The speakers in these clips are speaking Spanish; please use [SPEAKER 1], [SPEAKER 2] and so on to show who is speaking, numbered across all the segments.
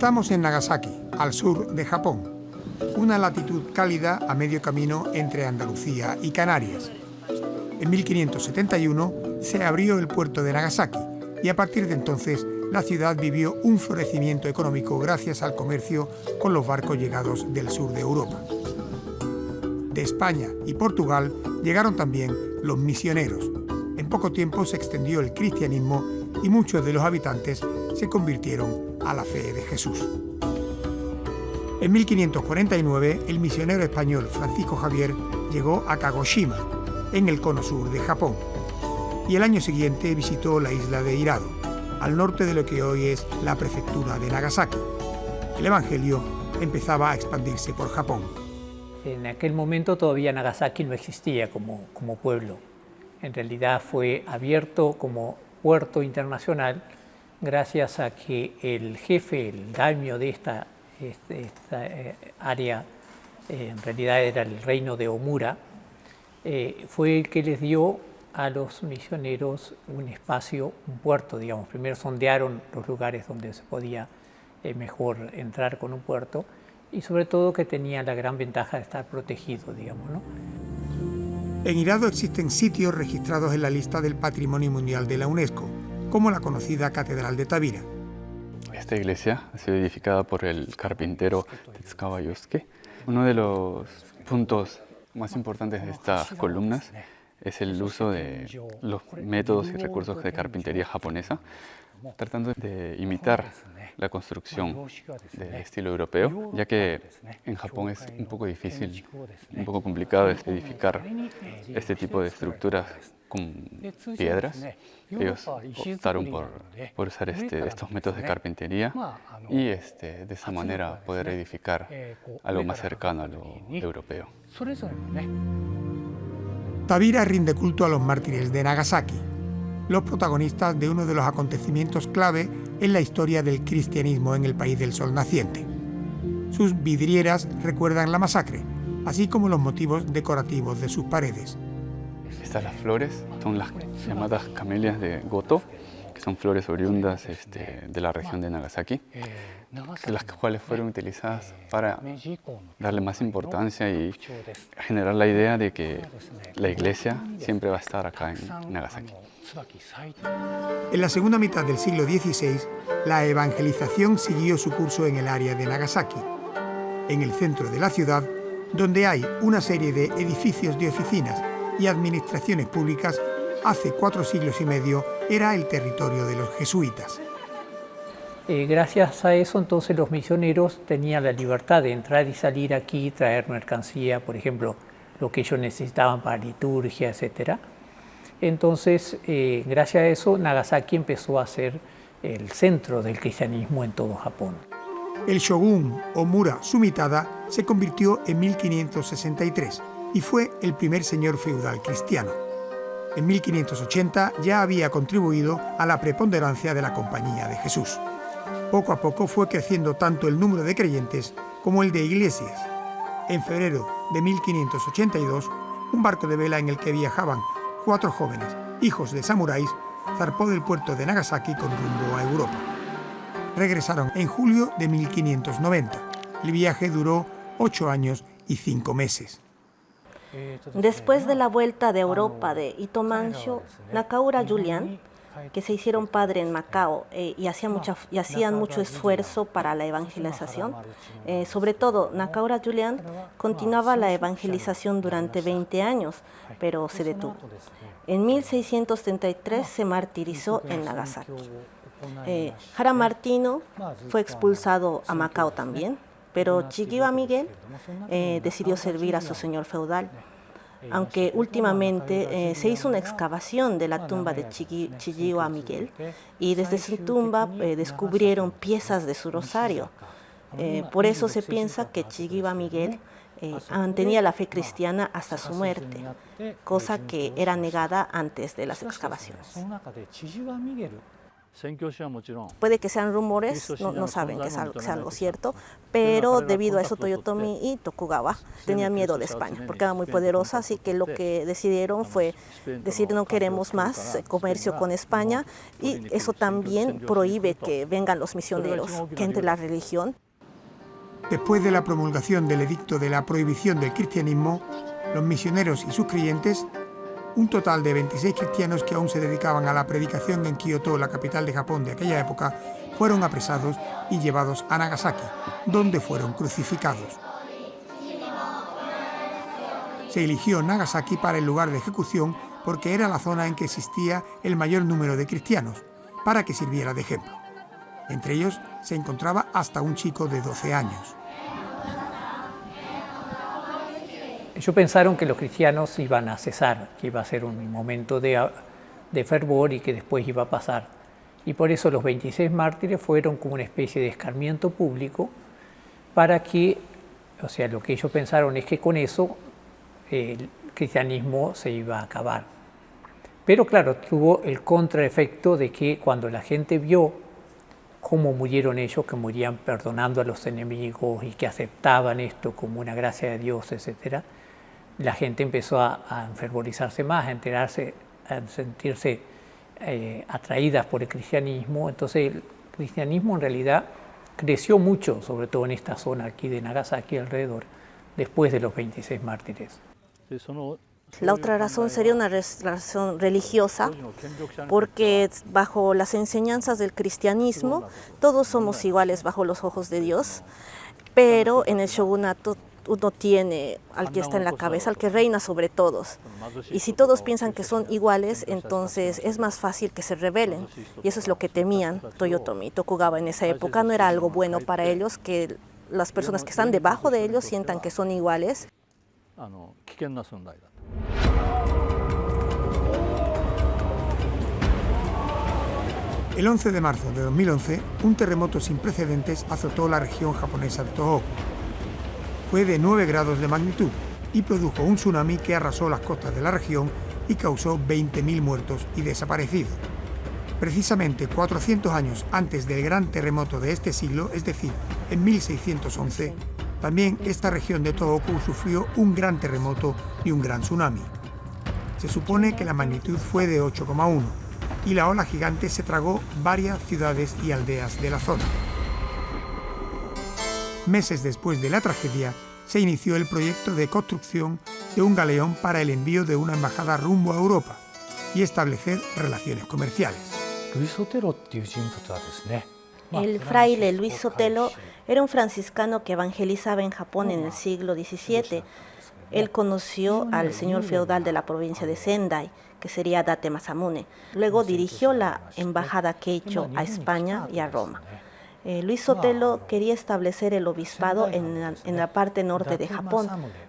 [SPEAKER 1] Estamos en Nagasaki, al sur de Japón, una latitud cálida a medio camino entre Andalucía y Canarias. En 1571 se abrió el puerto de Nagasaki y a partir de entonces la ciudad vivió un florecimiento económico gracias al comercio con los barcos llegados del sur de Europa. De España y Portugal llegaron también los misioneros. En poco tiempo se extendió el cristianismo y muchos de los habitantes se convirtieron a la fe de Jesús. En 1549, el misionero español Francisco Javier llegó a Kagoshima, en el cono sur de Japón, y el año siguiente visitó la isla de Hirado, al norte de lo que hoy es la prefectura de Nagasaki. El Evangelio empezaba a expandirse por Japón.
[SPEAKER 2] En aquel momento todavía Nagasaki no existía como pueblo. En realidad fue abierto como puerto internacional gracias a que el jefe, el daimyo de esta área, en realidad era el reino de Omura, fue el que les dio a los misioneros un espacio, un puerto, digamos. Primero sondearon los lugares donde se podía mejor entrar con un puerto y sobre todo que tenía la gran ventaja de estar protegido, digamos, ¿no?
[SPEAKER 1] En Hirado existen sitios registrados en la lista del Patrimonio Mundial de la UNESCO, como la conocida Catedral de Tabira.
[SPEAKER 3] Esta iglesia ha sido edificada por el carpintero Tetsukawa Yosuke. Uno de los puntos más importantes de estas columnas es el uso de los métodos y recursos de carpintería japonesa, tratando de imitar la construcción del estilo europeo, ya que en Japón es un poco difícil, un poco complicado edificar este tipo de estructuras con piedras. Ellos optaron por usar estos métodos de carpintería y de esa manera poder edificar algo más cercano a lo europeo.
[SPEAKER 1] Tabira rinde culto a los mártires de Nagasaki, los protagonistas de uno de los acontecimientos clave en la historia del cristianismo en el país del sol naciente. Sus vidrieras recuerdan la masacre, así como los motivos decorativos de sus paredes.
[SPEAKER 3] Estas flores son las llamadas camelias de Goto, que son flores oriundas de la región de Nagasaki, las cuales fueron utilizadas para darle más importancia y generar la idea de que la iglesia siempre va a estar acá en Nagasaki.
[SPEAKER 1] En la segunda mitad del siglo XVI, la evangelización siguió su curso en el área de Nagasaki, en el centro de la ciudad, donde hay una serie de edificios de oficinas y administraciones públicas. Hace 4 siglos y medio era el territorio de los jesuitas.
[SPEAKER 2] Gracias a eso, entonces, los misioneros tenían la libertad de entrar y salir aquí, traer mercancía, por ejemplo, lo que ellos necesitaban para liturgia, etc. Entonces, gracias a eso, Nagasaki empezó a ser el centro del cristianismo en todo Japón.
[SPEAKER 1] El shogun Omura Sumitada se convirtió en 1563 y fue el primer señor feudal cristiano. En 1580 ya había contribuido a la preponderancia de la Compañía de Jesús. Poco a poco fue creciendo tanto el número de creyentes como el de iglesias. En febrero de 1582, un barco de vela en el que viajaban 4 jóvenes, hijos de samuráis, zarpó del puerto de Nagasaki con rumbo a Europa. Regresaron en julio de 1590. El viaje duró 8 años y 5 meses.
[SPEAKER 4] Después de la vuelta de Europa de Ito Mansho, Nakaura Julian, que se hicieron padre en Macao y hacían mucho esfuerzo para la evangelización. Sobre todo, Nakaura Julian continuaba la evangelización durante 20 años, pero se detuvo. En 1633 se martirizó en Nagasaki. Hara Martino fue expulsado a Macao también, pero Chigiwa Miguel decidió servir a su señor feudal. Aunque últimamente se hizo una excavación de la tumba de Chigiwa Miguel y desde su tumba descubrieron piezas de su rosario. Por eso se piensa que Chigiwa Miguel mantenía la fe cristiana hasta su muerte, cosa que era negada antes de las excavaciones. Puede que sean rumores, no saben que sea algo cierto, pero debido a eso Toyotomi y Tokugawa tenían miedo de España, porque era muy poderosa, así que lo que decidieron fue decir no queremos más comercio con España, y eso también prohíbe que vengan los misioneros, que entre la religión.
[SPEAKER 1] Después de la promulgación del edicto de la prohibición del cristianismo, los misioneros y sus creyentes, un total de 26 cristianos que aún se dedicaban a la predicación en Kioto, la capital de Japón de aquella época, fueron apresados y llevados a Nagasaki, donde fueron crucificados. Se eligió Nagasaki para el lugar de ejecución porque era la zona en que existía el mayor número de cristianos, para que sirviera de ejemplo. Entre ellos se encontraba hasta un chico de 12 años.
[SPEAKER 2] Ellos pensaron que los cristianos iban a cesar, que iba a ser un momento de fervor y que después iba a pasar. Y por eso los 26 mártires fueron como una especie de escarmiento público para que, o sea, lo que ellos pensaron es que con eso el cristianismo se iba a acabar. Pero claro, tuvo el contraefecto de que cuando la gente vio cómo murieron ellos, que morían perdonando a los enemigos y que aceptaban esto como una gracia de Dios, etc., la gente empezó a enfervorizarse más, a enterarse, a sentirse atraídas por el cristianismo. Entonces el cristianismo en realidad creció mucho, sobre todo en esta zona aquí de Nagasaki alrededor, después de los 26 mártires.
[SPEAKER 4] La otra razón sería una razón religiosa, porque bajo las enseñanzas del cristianismo todos somos iguales bajo los ojos de Dios, pero en el shogunato uno tiene al que está en la cabeza, al que reina sobre todos. Y si todos piensan que son iguales, entonces es más fácil que se rebelen. Y eso es lo que temían Toyotomi y Tokugawa en esa época. No era algo bueno para ellos que las personas que están debajo de ellos sientan que son iguales.
[SPEAKER 1] El 11 de marzo de 2011, un terremoto sin precedentes azotó la región japonesa de Tohoku. Fue de 9 grados de magnitud y produjo un tsunami que arrasó las costas de la región y causó 20.000 muertos y desaparecidos. Precisamente 400 años antes del gran terremoto de este siglo, es decir, en 1611, también esta región de Tohoku sufrió un gran terremoto y un gran tsunami. Se supone que la magnitud fue de 8,1 y la ola gigante se tragó varias ciudades y aldeas de la zona. Meses después de la tragedia, se inició el proyecto de construcción de un galeón para el envío de una embajada rumbo a Europa y establecer relaciones comerciales.
[SPEAKER 4] El fraile Luis Sotelo era un franciscano que evangelizaba en Japón en el siglo XVII. Él conoció al señor feudal de la provincia de Sendai, que sería Date Masamune. Luego dirigió la embajada Keicho a España y a Roma. Luis Sotelo quería establecer el obispado en la parte norte de Japón,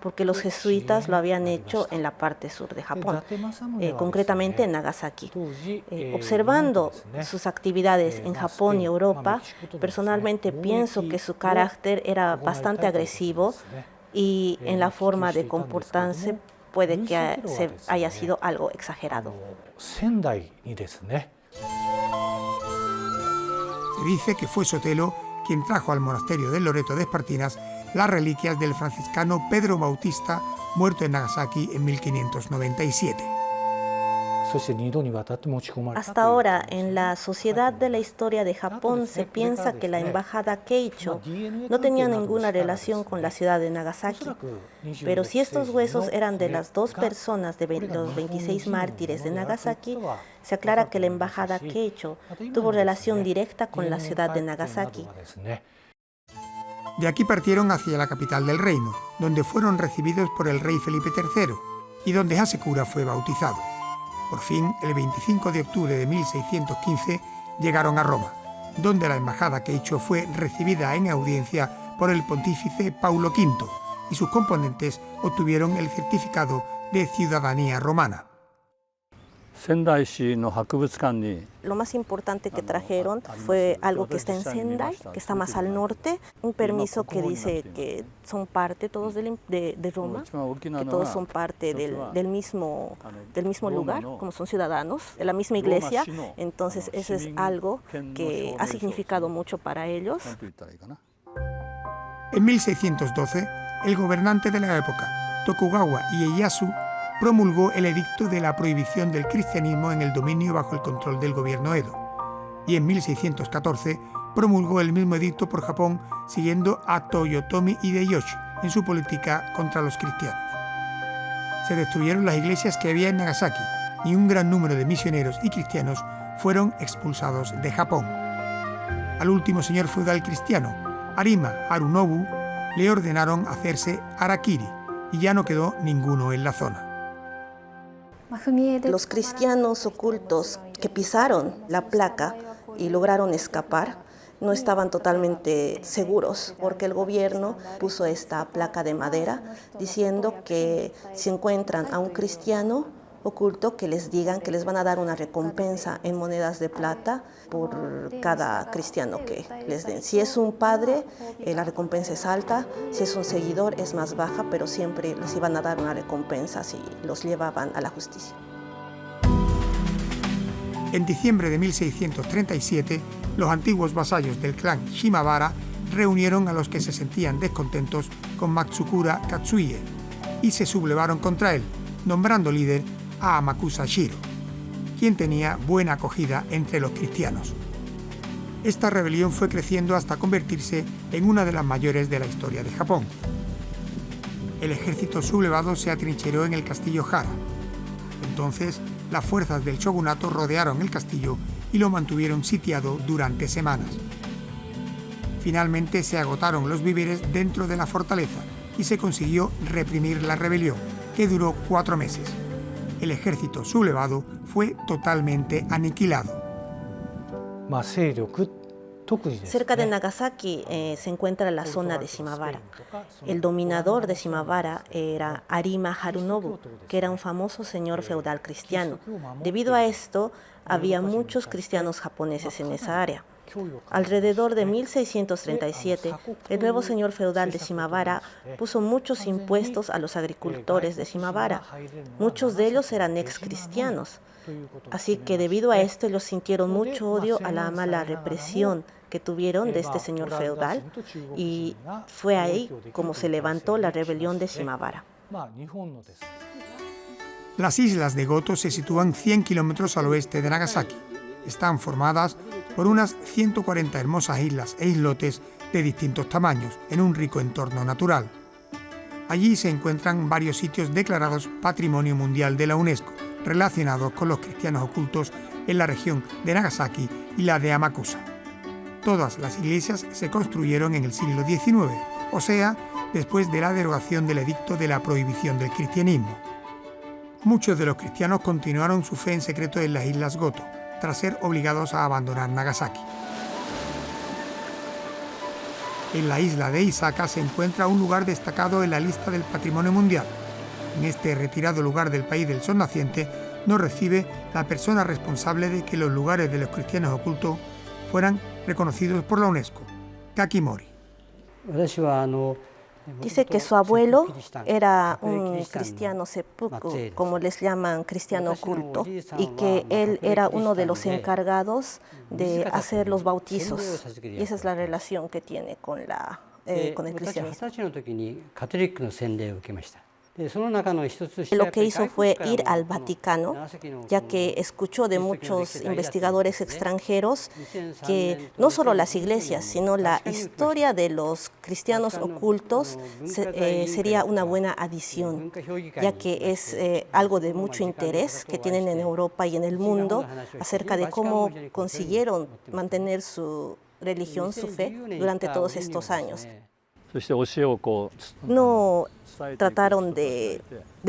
[SPEAKER 4] porque los jesuitas lo habían hecho en la parte sur de Japón, concretamente en Nagasaki. Observando sus actividades en Japón y Europa, personalmente pienso que su carácter era bastante agresivo y en la forma de comportarse puede que haya sido algo exagerado.
[SPEAKER 1] Se dice que fue Sotelo quien trajo al monasterio del Loreto de Espartinas las reliquias del franciscano Pedro Bautista, muerto en Nagasaki en 1597.
[SPEAKER 4] Hasta ahora, en la Sociedad de la Historia de Japón se piensa que la embajada Keicho no tenía ninguna relación con la ciudad de Nagasaki. Pero si estos huesos eran de las dos personas de los 26 mártires de Nagasaki, se aclara que la embajada Keicho tuvo relación directa con la ciudad de Nagasaki.
[SPEAKER 1] De aquí partieron hacia la capital del reino, donde fueron recibidos por el rey Felipe III y donde Hasekura fue bautizado. Por fin, el 25 de octubre de 1615, llegaron a Roma, donde la embajada Keicho fue recibida en audiencia por el pontífice Paulo V y sus componentes obtuvieron el certificado de ciudadanía romana.
[SPEAKER 4] Lo más importante que trajeron fue algo que está en Sendai, que está más al norte, un permiso que dice que son parte todos de Roma, que todos son parte del mismo lugar, como son ciudadanos, de la misma iglesia. Entonces eso es algo que ha significado mucho para ellos.
[SPEAKER 1] En 1612, el gobernante de la época, Tokugawa Ieyasu, promulgó el edicto de la prohibición del cristianismo en el dominio bajo el control del gobierno Edo, y en 1614 promulgó el mismo edicto por Japón, siguiendo a Toyotomi Hideyoshi en su política contra los cristianos. Se destruyeron las iglesias que había en Nagasaki y un gran número de misioneros y cristianos fueron expulsados de Japón. Al último señor feudal cristiano, Arima Harunobu, le ordenaron hacerse harakiri y ya no quedó ninguno en la zona.
[SPEAKER 4] Los cristianos ocultos que pisaron la placa y lograron escapar no estaban totalmente seguros porque el gobierno puso esta placa de madera diciendo que si encuentran a un cristiano oculto, que les digan que les van a dar una recompensa en monedas de plata por cada cristiano que les den. Si es un padre, la recompensa es alta; si es un seguidor, es más baja, pero siempre les iban a dar una recompensa si los llevaban a la justicia.
[SPEAKER 1] En diciembre de 1637, los antiguos vasallos del clan Shimabara reunieron a los que se sentían descontentos con Matsukura Katsuie y se sublevaron contra él, nombrando líder a Amakusa Shiro, quien tenía buena acogida entre los cristianos. Esta rebelión fue creciendo hasta convertirse en una de las mayores de la historia de Japón. El ejército sublevado se atrincheró en el castillo Hara. Entonces, las fuerzas del shogunato rodearon el castillo y lo mantuvieron sitiado durante semanas. Finalmente se agotaron los víveres dentro de la fortaleza y se consiguió reprimir la rebelión, que duró 4 meses. El ejército sublevado fue totalmente aniquilado.
[SPEAKER 4] Cerca de Nagasaki se encuentra la zona de Shimabara. El dominador de Shimabara era Arima Harunobu, que era un famoso señor feudal cristiano. Debido a esto, había muchos cristianos japoneses en esa área. Alrededor de 1637, el nuevo señor feudal de Shimabara puso muchos impuestos a los agricultores de Shimabara. Muchos de ellos eran ex-cristianos. Así que debido a esto ellos sintieron mucho odio a la mala represión que tuvieron de este señor feudal, y fue ahí como se levantó la rebelión de Shimabara.
[SPEAKER 1] Las islas de Goto se sitúan 100 kilómetros al oeste de Nagasaki. Están formadas por unas 140 hermosas islas e islotes de distintos tamaños, en un rico entorno natural. Allí se encuentran varios sitios declarados Patrimonio Mundial de la UNESCO, relacionados con los cristianos ocultos en la región de Nagasaki y la de Amakusa. Todas las iglesias se construyeron en el siglo XIX, o sea, después de la derogación del edicto de la prohibición del cristianismo. Muchos de los cristianos continuaron su fe en secreto en las islas Goto, tras ser obligados a abandonar Nagasaki. En la isla de Isaka se encuentra un lugar destacado en la lista del Patrimonio Mundial. En este retirado lugar del país del sol naciente nos recibe la persona responsable de que los lugares de los cristianos ocultos fueran reconocidos por la UNESCO, Kakimori.
[SPEAKER 4] Dice que su abuelo era un cristiano seppuku, como les llaman, cristiano oculto, y que él era uno de los encargados de hacer los bautizos. Y esa es la relación que tiene con el cristianismo. Lo que hizo fue ir al Vaticano, ya que escuchó de muchos investigadores extranjeros que no solo las iglesias, sino la historia de los cristianos ocultos sería una adición adición, ya que es algo de mucho interés que tienen en Europa y en el mundo acerca de cómo consiguieron mantener su religión, su fe, durante todos estos años. No trataron de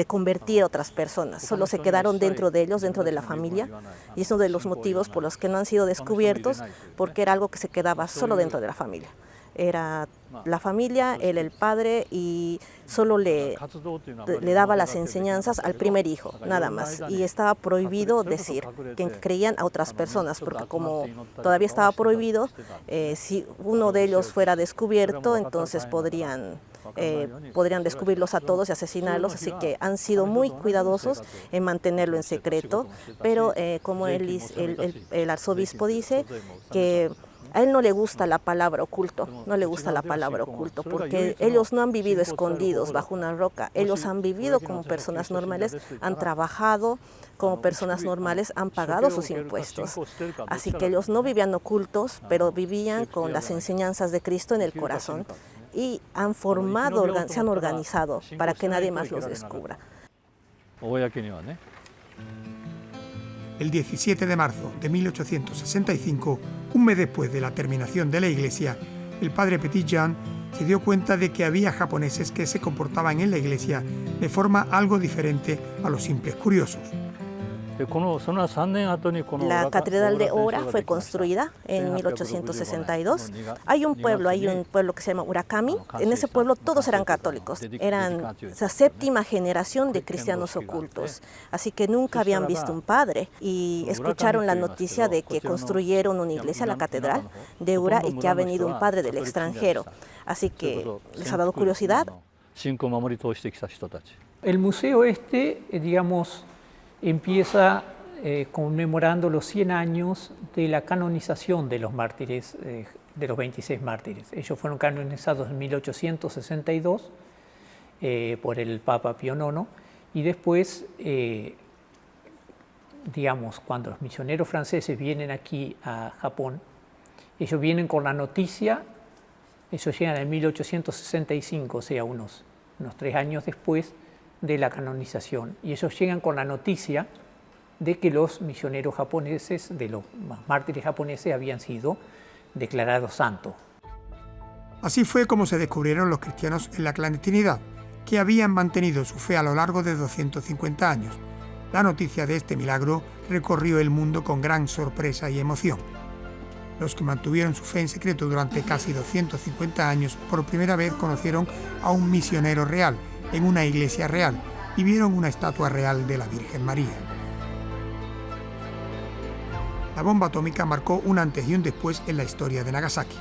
[SPEAKER 4] convertir a otras personas, solo se quedaron dentro de ellos, dentro de la familia, y es uno de los motivos por los que no han sido descubiertos, porque era algo que se quedaba solo dentro de la familia. Era la familia, él el padre, y solo le daba las enseñanzas al primer hijo, nada más. Y estaba prohibido decir que creían a otras personas, porque como todavía estaba prohibido, si uno de ellos fuera descubierto, entonces podrían descubrirlos a todos y asesinarlos, así que han sido muy cuidadosos en mantenerlo en secreto, pero como el arzobispo dice que a él no le gusta la palabra oculto, porque ellos no han vivido escondidos bajo una roca, ellos han vivido como personas normales, han trabajado como personas normales, han pagado sus impuestos. Así que ellos no vivían ocultos, pero vivían con las enseñanzas de Cristo en el corazón y se han organizado para que nadie más los descubra.
[SPEAKER 1] El 17 de marzo de 1865, un mes después de la terminación de la iglesia, el padre Petitjean se dio cuenta de que había japoneses que se comportaban en la iglesia de forma algo diferente a los simples curiosos.
[SPEAKER 4] La Catedral de Ora fue construida en 1862. Hay un pueblo que se llama Urakami. En ese pueblo todos eran católicos. Eran esa séptima generación de cristianos ocultos. Así que nunca habían visto un padre. Y escucharon la noticia de que construyeron una iglesia, la Catedral de Ura, y que ha venido un padre del extranjero. Así que les ha dado curiosidad.
[SPEAKER 2] El museo digamos, empieza conmemorando los 100 años de la canonización de los mártires, de los 26 mártires. Ellos fueron canonizados en 1862 por el Papa Pío IX, y después, digamos, cuando los misioneros franceses vienen aquí a Japón, ellos vienen con la noticia, ellos llegan en 1865, o sea, unos 3 años después de la canonización, y ellos llegan con la noticia de que los misioneros japoneses, de los mártires japoneses, habían sido declarados santos.
[SPEAKER 1] Así fue como se descubrieron los cristianos en la clandestinidad, que habían mantenido su fe a lo largo de 250 años. La noticia de este milagro recorrió el mundo con gran sorpresa y emoción. Los que mantuvieron su fe en secreto durante casi 250 años por primera vez conocieron a un misionero real, en una iglesia real, y vieron una estatua real de la Virgen María. La bomba atómica marcó un antes y un después en la historia de Nagasaki.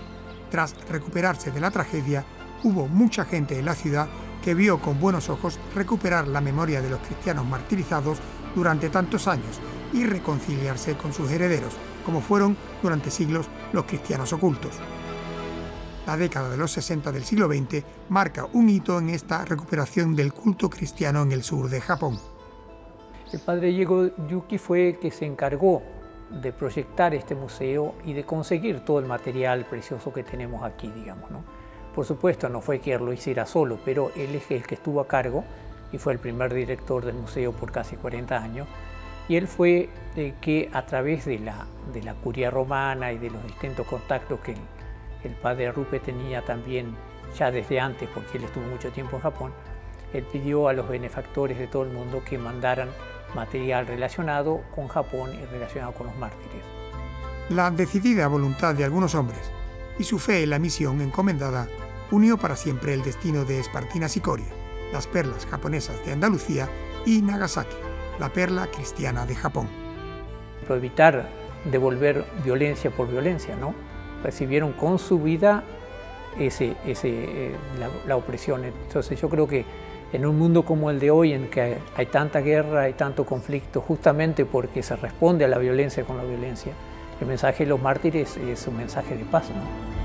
[SPEAKER 1] Tras recuperarse de la tragedia, hubo mucha gente en la ciudad que vio con buenos ojos recuperar la memoria de los cristianos martirizados durante tantos años y reconciliarse con sus herederos, como fueron durante siglos los cristianos ocultos. La década de los 60 del siglo XX marca un hito en esta recuperación del culto cristiano en el sur de Japón.
[SPEAKER 2] El padre Diego Yuki fue el que se encargó de proyectar este museo y de conseguir todo el material precioso que tenemos aquí, digamos, ¿no? Por supuesto, no fue que él lo hiciera solo, pero él es el que estuvo a cargo y fue el primer director del museo por casi 40 años. Y él fue el que, a través de la curia romana y de los distintos contactos que el padre Arrupe tenía también ya desde antes, porque él estuvo mucho tiempo en Japón, él pidió a los benefactores de todo el mundo que mandaran material relacionado con Japón y relacionado con los mártires.
[SPEAKER 1] La decidida voluntad de algunos hombres y su fe en la misión encomendada unió para siempre el destino de Espartinas y Coria, las perlas japonesas de Andalucía, y Nagasaki, la perla cristiana de Japón.
[SPEAKER 2] Para evitar devolver violencia por violencia, ¿no? Recibieron con su vida la opresión. Entonces yo creo que en un mundo como el de hoy, en que hay tanta guerra, hay tanto conflicto, justamente porque se responde a la violencia con la violencia, el mensaje de los mártires es un mensaje de paz, ¿no?